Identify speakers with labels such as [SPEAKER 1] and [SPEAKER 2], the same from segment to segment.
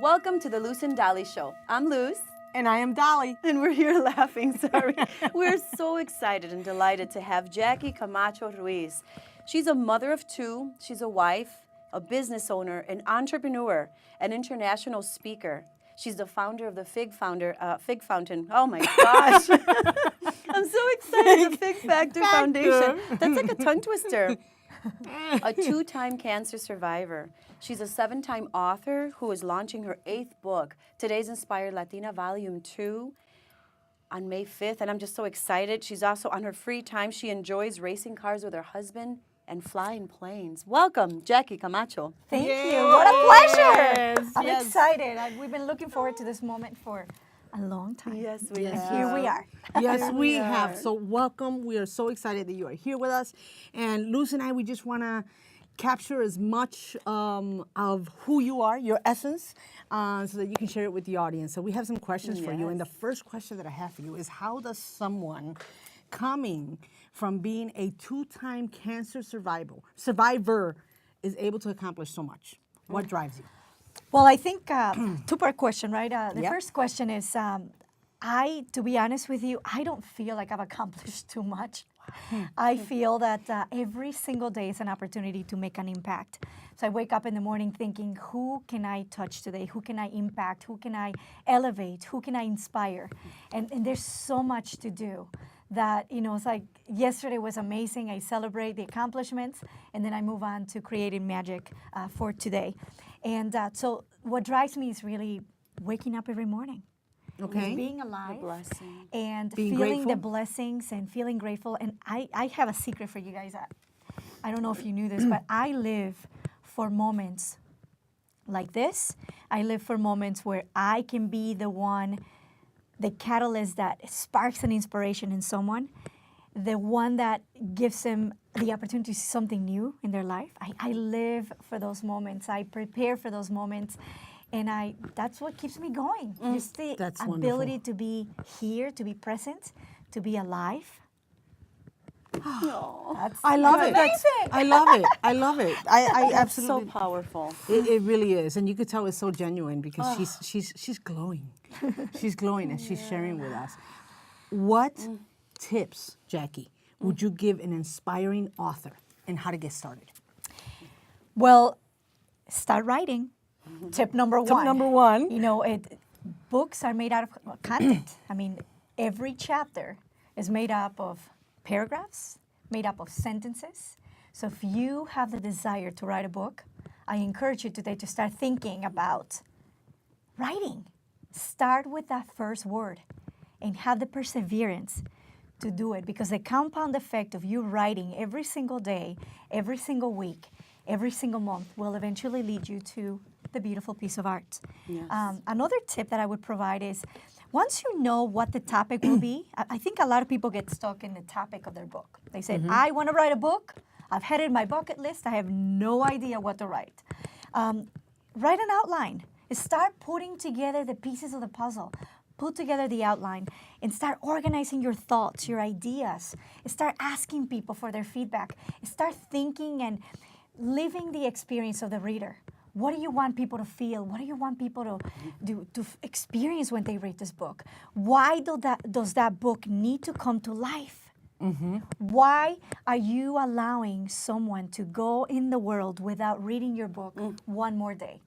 [SPEAKER 1] Welcome to the Luz and Dolly show. I'm Luz.
[SPEAKER 2] And I am Dolly.
[SPEAKER 1] And we're here laughing, sorry. We're so excited and delighted to have Jackie Camacho Ruiz. She's a mother of two. She's a wife, a business owner, an entrepreneur, an international speaker. She's the founder of the Fig Fountain. Oh my gosh. I'm so excited. The Fig Factor Foundation. That's like a tongue twister. A two-time cancer survivor. She's a 7-time author who is launching her 8th book, Today's Inspired Latina, Volume 2, on May 5th. And I'm just so excited. She's also, on her free time, she enjoys racing cars with her husband and flying planes. Welcome, Jackie Camacho.
[SPEAKER 3] Thank
[SPEAKER 2] Yes.
[SPEAKER 3] you. What a pleasure. I'm
[SPEAKER 2] Yes.
[SPEAKER 3] excited. We've been looking forward to this moment for a long time.
[SPEAKER 1] Yes, we
[SPEAKER 2] Yes.
[SPEAKER 1] have.
[SPEAKER 3] Here we are.
[SPEAKER 2] Yes, we
[SPEAKER 1] are.
[SPEAKER 2] have. So welcome. We are so excited that you are here with us. And Luz and I, we just want to capture as much of who you are, your essence, so that you can share it with the audience. So we have some questions for you. And the
[SPEAKER 1] Yes.
[SPEAKER 2] first question that I have for you is, how does someone coming from being a 2-time cancer survivor is able to accomplish so much? What drives you?
[SPEAKER 3] Well, I think two-part question, right? The
[SPEAKER 2] Yep.
[SPEAKER 3] first question is, to be honest with you, I don't feel like I've accomplished too much. I feel that every single day is an opportunity to make an impact. So I wake up in the morning thinking, who can I touch today? Who can I impact? Who can I elevate? Who can I inspire? And there's so much to do that, it's like yesterday was amazing. I celebrate the accomplishments, and then I move on to creating magic for today. And so what drives me is really waking up every morning.
[SPEAKER 2] Okay.
[SPEAKER 3] Being alive
[SPEAKER 1] blessing.
[SPEAKER 3] and
[SPEAKER 2] Being
[SPEAKER 3] feeling the
[SPEAKER 2] grateful.
[SPEAKER 3] blessings and feeling grateful. And I have a secret for you guys. I don't know if you knew this, but I live for moments like this. I live for moments where I can be the catalyst that sparks an inspiration in someone, the one that gives them the opportunity to see something new in their life. I live for those moments. I prepare for those moments. And that's what keeps me going. Just the
[SPEAKER 2] That's
[SPEAKER 3] ability
[SPEAKER 2] wonderful.
[SPEAKER 3] to be here, to be present, to be alive. That's
[SPEAKER 2] I love it.
[SPEAKER 3] amazing.
[SPEAKER 2] I love it. I love it. I
[SPEAKER 1] So
[SPEAKER 2] absolutely.
[SPEAKER 1] powerful.
[SPEAKER 2] It really is, and you could tell it's so genuine because she's glowing. She's glowing as she's sharing with us. What tips, Jackie, would you give an inspiring author and how to get started?
[SPEAKER 3] Well, start writing. Tip number one.
[SPEAKER 2] Tip number one.
[SPEAKER 3] Books are made out of content. I mean, every chapter is made up of paragraphs, made up of sentences. So if you have the desire to write a book, I encourage you today to start thinking about writing. Start with that first word and have the perseverance to do it, because the compound effect of you writing every single day, every single week, every single month will eventually lead you to the beautiful piece of art.
[SPEAKER 1] Yes.
[SPEAKER 3] Another tip that I would provide is, once you know what the topic will be, I think a lot of people get stuck in the topic of their book. They say, I want to write a book. I've had it in my bucket list. I have no idea what to write. Write an outline. Start putting together the pieces of the puzzle. Put together the outline and start organizing your thoughts, your ideas. Start asking people for their feedback. Start thinking and living the experience of the reader. What do you want people to feel? What do you want people to experience when they read this book? Why does that book need to come to life? Why are you allowing someone to go in the world without reading your book one more day?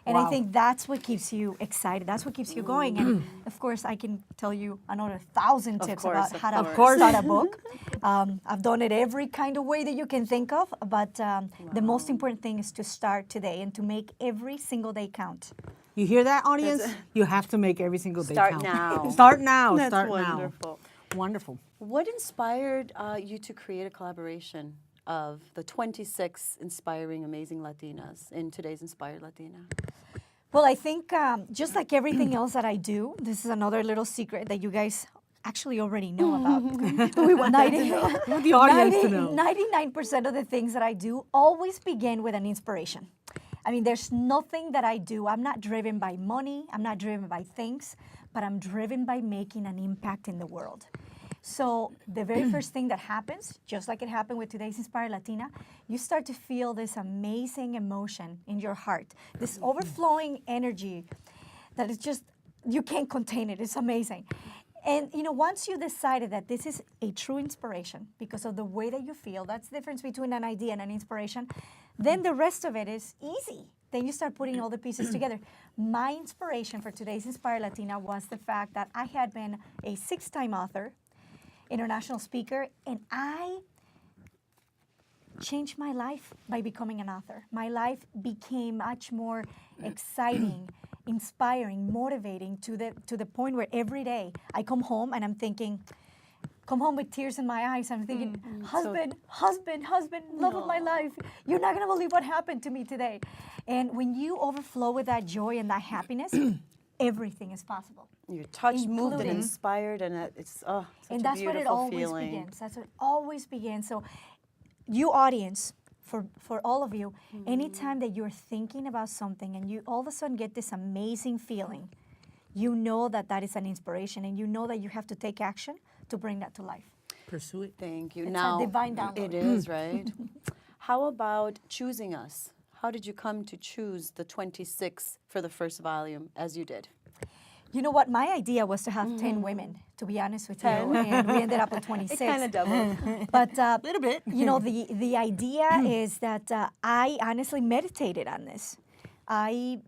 [SPEAKER 3] And I
[SPEAKER 2] Wow.
[SPEAKER 3] think that's what keeps you excited. That's what keeps you going. And of course, I can tell you another 1,000 tips about how to start a book. I've done it every kind of way that you can think of. But the most important thing is to start today and to make every single day count.
[SPEAKER 2] You hear that, audience? You have to make every single day
[SPEAKER 1] Start
[SPEAKER 2] count.
[SPEAKER 1] now.
[SPEAKER 2] Start now.
[SPEAKER 1] That's
[SPEAKER 2] Start
[SPEAKER 1] wonderful.
[SPEAKER 2] now. Wonderful.
[SPEAKER 1] What inspired you to create a collaboration of the 26 inspiring, amazing Latinas in today's Inspired Latina?
[SPEAKER 3] Well, I think just like everything else that I do, this is another little secret that you guys actually already know about. We want
[SPEAKER 2] the audience to know.
[SPEAKER 3] 99% of the things that I do always begin with an inspiration. I mean, there's nothing that I do. I'm not driven by money. I'm not driven by things, but I'm driven by making an impact in the world. So the very first thing that happens, just like it happened with today's Inspired Latina, you start to feel this amazing emotion in your heart, this overflowing energy that is just, you can't contain it. It's amazing. And once you decided that this is a true inspiration because of the way that you feel, that's the difference between an idea and an inspiration, then the rest of it is easy. Then you start putting all the pieces together. My inspiration for today's Inspired Latina was the fact that I had been a 6-time author, international speaker, and I changed my life by becoming an author. My life became much more exciting, inspiring, motivating to the point where every day I come home and I'm thinking, come home with tears in my eyes. I'm thinking, husband, love of my life. You're not going to believe what happened to me today. And when you overflow with that joy and that happiness, everything is possible.
[SPEAKER 1] You're touched, moved, and
[SPEAKER 3] Including-
[SPEAKER 1] inspired, and it's such
[SPEAKER 3] And
[SPEAKER 1] a
[SPEAKER 3] that's what it
[SPEAKER 1] beautiful
[SPEAKER 3] always
[SPEAKER 1] feeling.
[SPEAKER 3] begins. That's what it always begins. So, you audience, for all of you, anytime that you're thinking about something and you all of a sudden get this amazing feeling, you know that is an inspiration, and you know that you have to take action to bring that to life.
[SPEAKER 2] Pursue it.
[SPEAKER 1] Thank you.
[SPEAKER 3] It's a
[SPEAKER 1] Now,
[SPEAKER 3] divine download.
[SPEAKER 1] it is, right? How about choosing us? How did you come to choose the 26 for the first volume, as you did?
[SPEAKER 3] You know what? My idea was to have 10 women, to be honest with you, and we ended up with 26.
[SPEAKER 1] It kind of doubled.
[SPEAKER 3] But
[SPEAKER 2] Little bit.
[SPEAKER 3] the idea is that I honestly meditated on this. I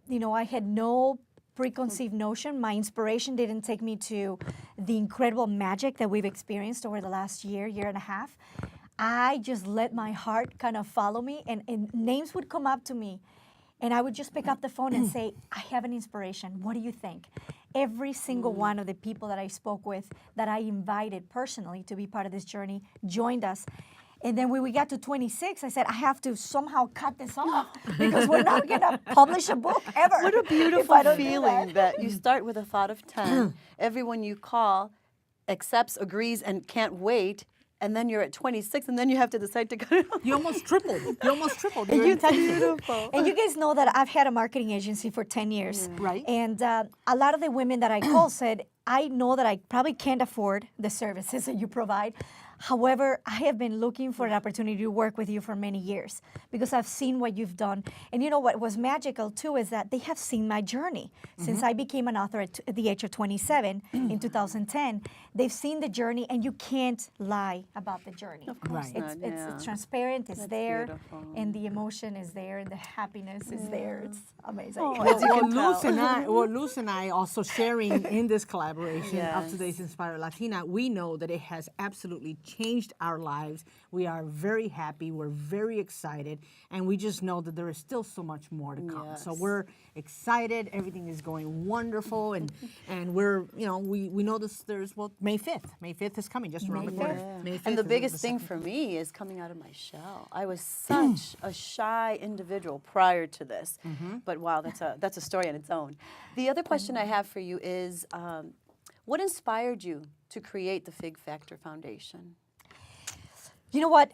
[SPEAKER 3] had no preconceived notion. My inspiration didn't take me to the incredible magic that we've experienced over the last year and a half. I just let my heart kind of follow me, and names would come up to me, and I would just pick up the phone and say, I have an inspiration. What do you think? Every single one of the people that I spoke with, that I invited personally to be part of this journey, joined us. And then when we got to 26, I said, I have to somehow cut this off because we're not going to publish a book ever.
[SPEAKER 1] What a
[SPEAKER 3] if
[SPEAKER 1] beautiful
[SPEAKER 3] I don't do
[SPEAKER 1] feeling that you start with a thought of 10. Everyone you call accepts, agrees, and can't wait. And then you're at 26, and then you have to decide to cut it off.
[SPEAKER 2] You almost tripled. You almost tripled.
[SPEAKER 1] And
[SPEAKER 2] your
[SPEAKER 1] you
[SPEAKER 2] intention.
[SPEAKER 1] beautiful.
[SPEAKER 3] And you guys know that I've had a marketing agency for 10 years.
[SPEAKER 2] Right.
[SPEAKER 3] And a lot of the women that I call said, I know that I probably can't afford the services that you provide. However, I have been looking for an opportunity to work with you for many years because I've seen what you've done. And you know what was magical too is that they have seen my journey. Since I became an author at the age of 27 in 2010, they've seen the journey, and you can't lie about the journey.
[SPEAKER 1] Of course
[SPEAKER 2] Right.
[SPEAKER 1] not, yeah.
[SPEAKER 3] It's transparent, it's
[SPEAKER 1] That's
[SPEAKER 3] there,
[SPEAKER 1] beautiful.
[SPEAKER 3] and the emotion is there, and the happiness is there. It's amazing.
[SPEAKER 1] Oh, as you
[SPEAKER 2] Well,
[SPEAKER 1] can
[SPEAKER 2] Luz and I also sharing in this collaboration of
[SPEAKER 1] Yes.
[SPEAKER 2] today's Inspired Latina, we know that it has absolutely changed our lives. We are very happy. We're very excited, and we just know that there is still so much more to come. So
[SPEAKER 1] Yes.
[SPEAKER 2] we're excited. Everything is going wonderful, and we're we know this. There's May 5th. May 5th is coming just around the corner. May 5th
[SPEAKER 1] And the
[SPEAKER 2] is
[SPEAKER 1] biggest thing
[SPEAKER 2] second.
[SPEAKER 1] for me is coming out of my shell. I was such a shy individual prior to this, but wow, that's a story on its own. The other question I have for you is, what inspired you to create the Fig Factor Foundation?
[SPEAKER 3] You know what?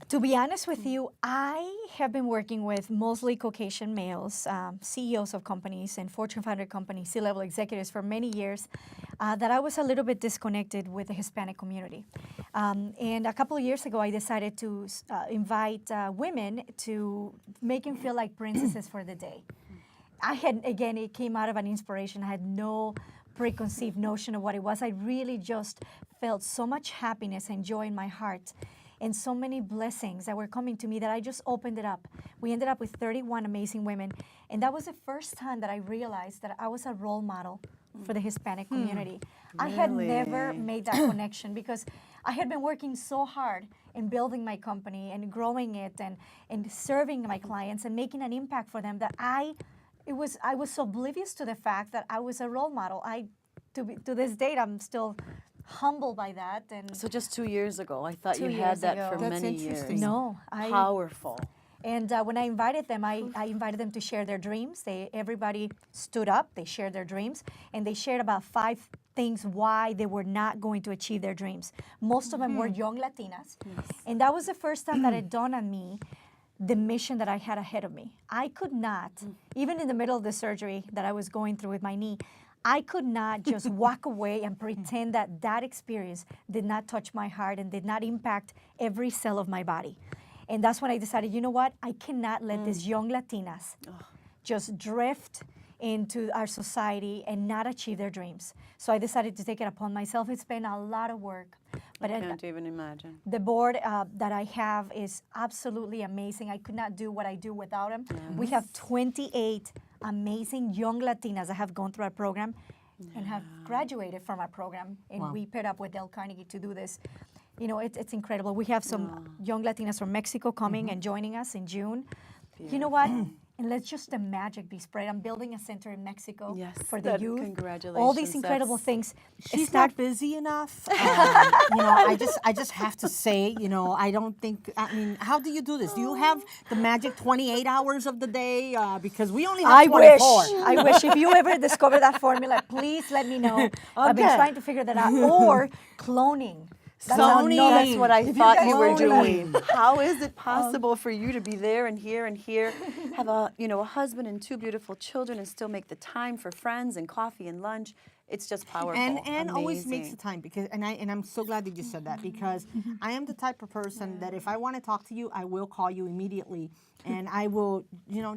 [SPEAKER 3] To be honest with you, I have been working with mostly Caucasian males, CEOs of companies and Fortune 500 companies, C-level executives for many years, that I was a little bit disconnected with the Hispanic community. And a couple of years ago, I decided to invite women to make them feel like princesses for the day. Again, it came out of an inspiration. I had no preconceived notion of what it was. I really just felt so much happiness and joy in my heart, and so many blessings that were coming to me that I just opened it up. We ended up with 31 amazing women, and that was the first time that I realized that I was a role model for the Hispanic community. I had never
[SPEAKER 1] Really?
[SPEAKER 3] made that connection because I had been working so hard in building my company and growing it and serving my clients and making an impact for them that I was so oblivious to the fact that I was a role model. To this date, I'm still humbled by that. And
[SPEAKER 1] So just 2 years ago, I thought
[SPEAKER 3] 2
[SPEAKER 1] you
[SPEAKER 3] years
[SPEAKER 1] had that
[SPEAKER 3] ago.
[SPEAKER 1] for
[SPEAKER 2] That's
[SPEAKER 1] many years.
[SPEAKER 2] interesting.
[SPEAKER 3] no,
[SPEAKER 1] Powerful.
[SPEAKER 3] And when I invited them, I invited them to share their dreams. Everybody stood up, they shared their dreams, and they shared about 5 things why they were not going to achieve their dreams. Most of them were young Latinas. And that was the first time that it dawned on me the mission that I had ahead of me. I could not, even in the middle of the surgery that I was going through with my knee, I could not just walk away and pretend that that experience did not touch my heart and did not impact every cell of my body. And that's when I decided, you know what? I cannot let these young Latinas just drift into our society and not achieve their dreams. So I decided to take it upon myself. It's been a lot of work. But
[SPEAKER 1] I can't even imagine.
[SPEAKER 3] the board that I have is absolutely amazing. I could not do what I do without them.
[SPEAKER 1] Yes.
[SPEAKER 3] We have 28 amazing young Latinas that have gone through our program and have graduated from our program. And we paired up with Dale Carnegie to do this. You know, it's incredible. We have some young Latinas from Mexico coming and joining us in June. You know what? And let's just the magic be spread. I'm building a center in Mexico for the youth.
[SPEAKER 1] Congratulations.
[SPEAKER 3] All these incredible things.
[SPEAKER 2] She's not busy enough. I just have to say, I don't think, how do you do this? Do you have the magic 28 hours of the day? Because we only have 24.
[SPEAKER 3] I wish. If you ever discover that formula, please let me know. I've been trying to figure that out. Or cloning.
[SPEAKER 1] That's what I thought you were
[SPEAKER 2] Cloning.
[SPEAKER 1] doing. How is it possible for you to be there and here and here, have a husband and 2 beautiful children, and still make the time for friends and coffee and lunch? It's just powerful.
[SPEAKER 2] And always makes the time, because I'm so glad that you said that, because I am the type of person that if I want to talk to you, I will call you immediately, and I will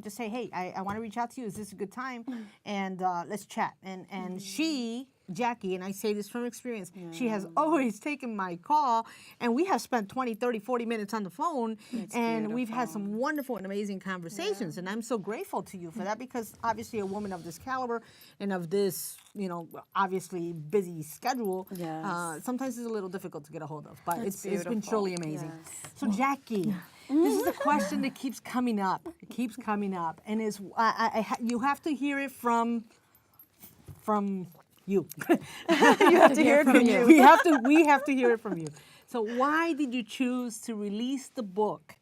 [SPEAKER 2] just say, hey, I want to reach out to you. Is this a good time? And let's chat. And she, Jackie, and I say this from experience, she has always taken my call, and we have spent 20, 30, 40 minutes on the phone, and we've had some wonderful and amazing conversations, and I'm so grateful to you for that, because obviously a woman of this caliber and of this, obviously busy schedule, sometimes it's a little difficult to get a hold of, but it's been truly amazing.
[SPEAKER 1] Yes.
[SPEAKER 2] So Jackie, this is a question that keeps coming up. It keeps coming up, and is you have to hear it from you.
[SPEAKER 1] You have to hear it from you.
[SPEAKER 2] We have to hear it from you. So why did you choose to release the book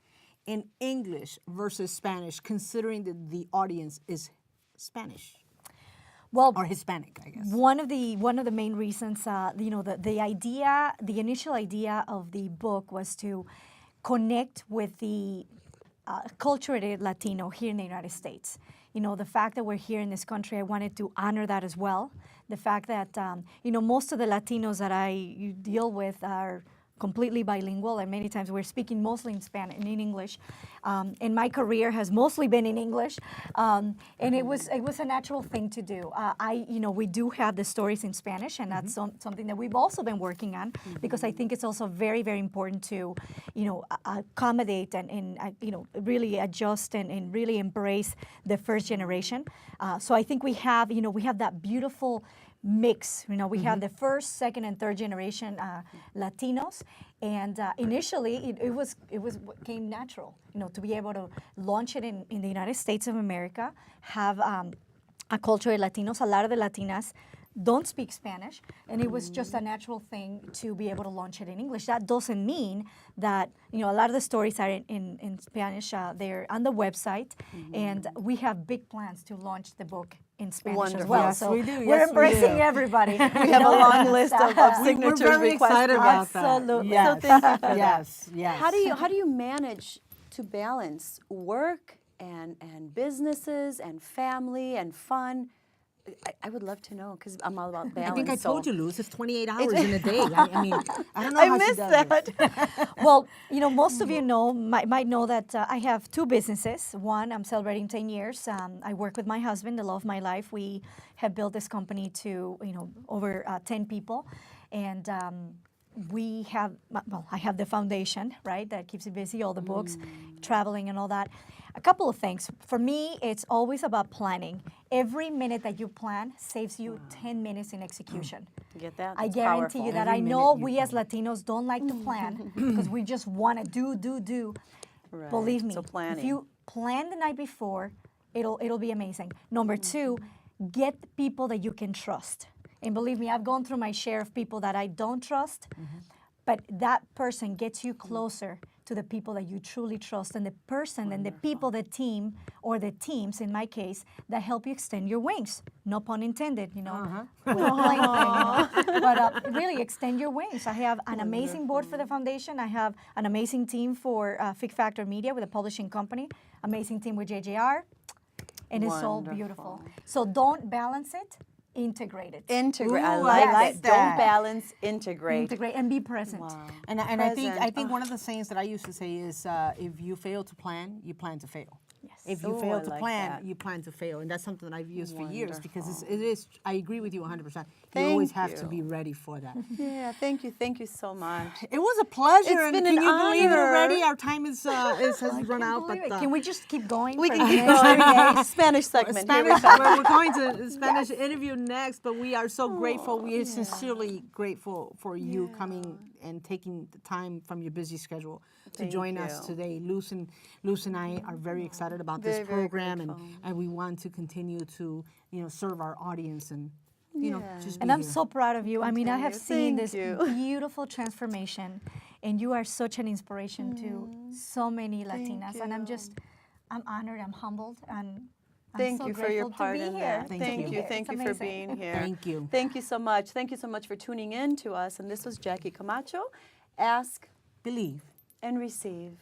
[SPEAKER 2] in English versus Spanish, considering that the audience is Spanish?
[SPEAKER 3] Well,
[SPEAKER 2] or Hispanic, I guess.
[SPEAKER 3] One of the main reasons, the initial idea of the book was to connect with the cultured Latino here in the United States. The fact that we're here in this country, I wanted to honor that as well. The fact that, most of the Latinos that I deal with are completely bilingual, and many times we're speaking mostly in Spanish and in English. And my career has mostly been in English, and it was a natural thing to do. We do have the stories in Spanish, and that's something that we've also been working on, because I think it's also very, very important to, accommodate and really adjust and really embrace the first generation. So I think we have that beautiful mix. We have the first, second, and third generation Latinos, and initially it came natural, to be able to launch it in the United States of America, have a culture of Latinos. A lot of the Latinas don't speak Spanish, and it was just a natural thing to be able to launch it in English. That doesn't mean that, a lot of the stories are in Spanish. They're on the website, and we have big plans to launch the book in Spanish as well.
[SPEAKER 2] Yes,
[SPEAKER 3] so
[SPEAKER 2] we do.
[SPEAKER 3] we're
[SPEAKER 2] Yes,
[SPEAKER 3] embracing
[SPEAKER 2] we do.
[SPEAKER 3] everybody.
[SPEAKER 1] We have a long list of signatures
[SPEAKER 2] We're very excited about that.
[SPEAKER 3] Absolutely.
[SPEAKER 2] Yes.
[SPEAKER 1] So thank you for that.
[SPEAKER 2] Yes.
[SPEAKER 1] How do you manage to balance work and businesses and family and fun? I would love to know, because I'm all about balance.
[SPEAKER 2] I think I told you, Luz, it's 28 hours
[SPEAKER 1] It's-
[SPEAKER 2] in a day. I mean, I don't know
[SPEAKER 1] I
[SPEAKER 2] how she
[SPEAKER 1] missed
[SPEAKER 2] does
[SPEAKER 1] that.
[SPEAKER 2] it.
[SPEAKER 3] Well, most of you might know that I have 2 businesses. One, I'm celebrating 10 years. I work with my husband, the love of my life. We have built this company to, over 10 people. And I have the foundation, right, that keeps me busy, all the books, traveling and all that. A couple of things. For me, it's always about planning. Every minute that you plan saves you 10 minutes in execution.
[SPEAKER 1] You get that?
[SPEAKER 3] I
[SPEAKER 1] That's
[SPEAKER 3] guarantee
[SPEAKER 1] powerful.
[SPEAKER 3] you that.
[SPEAKER 2] Every
[SPEAKER 3] I know
[SPEAKER 2] minute you
[SPEAKER 3] we as Latinos don't like to plan because we just want to do.
[SPEAKER 1] Right.
[SPEAKER 3] Believe me,
[SPEAKER 1] So planning.
[SPEAKER 3] if you plan the night before, it'll be amazing. Number 2, get people that you can trust. And believe me, I've gone through my share of people that I don't trust, but that person gets you closer to the people that you truly trust, and the person and the people, the team, or the teams, in my case, that help you extend your wings. No pun intended, with a plane thing. But really, extend your wings. I have an amazing board for the foundation. I have an amazing team for Fig Factor Media with a publishing company, amazing team with JJR, and it's all beautiful. So don't balance it. integrate it.
[SPEAKER 1] Integrate. I
[SPEAKER 2] Ooh,
[SPEAKER 1] like
[SPEAKER 2] I like
[SPEAKER 1] that. Don't
[SPEAKER 2] that.
[SPEAKER 1] balance, integrate.
[SPEAKER 3] Integrate and be present.
[SPEAKER 1] Wow.
[SPEAKER 2] And I
[SPEAKER 1] Present.
[SPEAKER 2] think one of the sayings that I used to say is, if you fail to plan, you plan to fail.
[SPEAKER 3] Yes.
[SPEAKER 2] If you
[SPEAKER 1] Ooh,
[SPEAKER 2] fail
[SPEAKER 1] I
[SPEAKER 2] to
[SPEAKER 1] like
[SPEAKER 2] plan,
[SPEAKER 1] that.
[SPEAKER 2] you plan to fail, and that's something that I've used for years because it is. I agree with you 100%. You
[SPEAKER 1] Thank
[SPEAKER 2] always have to
[SPEAKER 1] you.
[SPEAKER 2] be ready for that.
[SPEAKER 1] Yeah, thank you so much.
[SPEAKER 2] It was a pleasure.
[SPEAKER 1] It's
[SPEAKER 2] and
[SPEAKER 1] been
[SPEAKER 2] can
[SPEAKER 1] an
[SPEAKER 2] you believe it
[SPEAKER 1] honor.
[SPEAKER 2] already? Our time has run out.
[SPEAKER 3] Believe
[SPEAKER 2] But
[SPEAKER 3] it. Can we just keep going?
[SPEAKER 1] We
[SPEAKER 3] for
[SPEAKER 1] can
[SPEAKER 3] the
[SPEAKER 1] keep
[SPEAKER 3] next
[SPEAKER 1] going.
[SPEAKER 3] 30 days?
[SPEAKER 1] Spanish segment. Here we
[SPEAKER 2] Spanish,
[SPEAKER 1] go.
[SPEAKER 2] we're going to Spanish interview next, but we are so grateful. We are sincerely grateful for you coming and taking the time from your busy schedule to
[SPEAKER 1] Thank
[SPEAKER 2] join us
[SPEAKER 1] you.
[SPEAKER 2] today. Luz and I are very excited about
[SPEAKER 1] Very,
[SPEAKER 2] this
[SPEAKER 1] very
[SPEAKER 2] program,
[SPEAKER 1] grateful.
[SPEAKER 2] and we want to continue to serve our audience and just be
[SPEAKER 3] And I'm
[SPEAKER 2] here.
[SPEAKER 3] so proud of you. I mean, I have seen
[SPEAKER 1] Thank
[SPEAKER 3] this
[SPEAKER 1] you.
[SPEAKER 3] beautiful transformation, and you are such an inspiration to so many Latinas. And I'm honored, I'm humbled, and I'm
[SPEAKER 1] Thank
[SPEAKER 3] so
[SPEAKER 1] you for your
[SPEAKER 3] grateful
[SPEAKER 1] part
[SPEAKER 3] to be
[SPEAKER 1] in
[SPEAKER 3] here.
[SPEAKER 1] that.
[SPEAKER 2] Thank
[SPEAKER 1] Thank
[SPEAKER 2] you.
[SPEAKER 1] you.
[SPEAKER 3] It's
[SPEAKER 1] Thank you for
[SPEAKER 3] amazing.
[SPEAKER 1] being here.
[SPEAKER 2] Thank you.
[SPEAKER 1] Thank you so much. Thank you so much for tuning in to us. And this was Jackie Camacho. Ask
[SPEAKER 2] Believe.
[SPEAKER 1] and receive.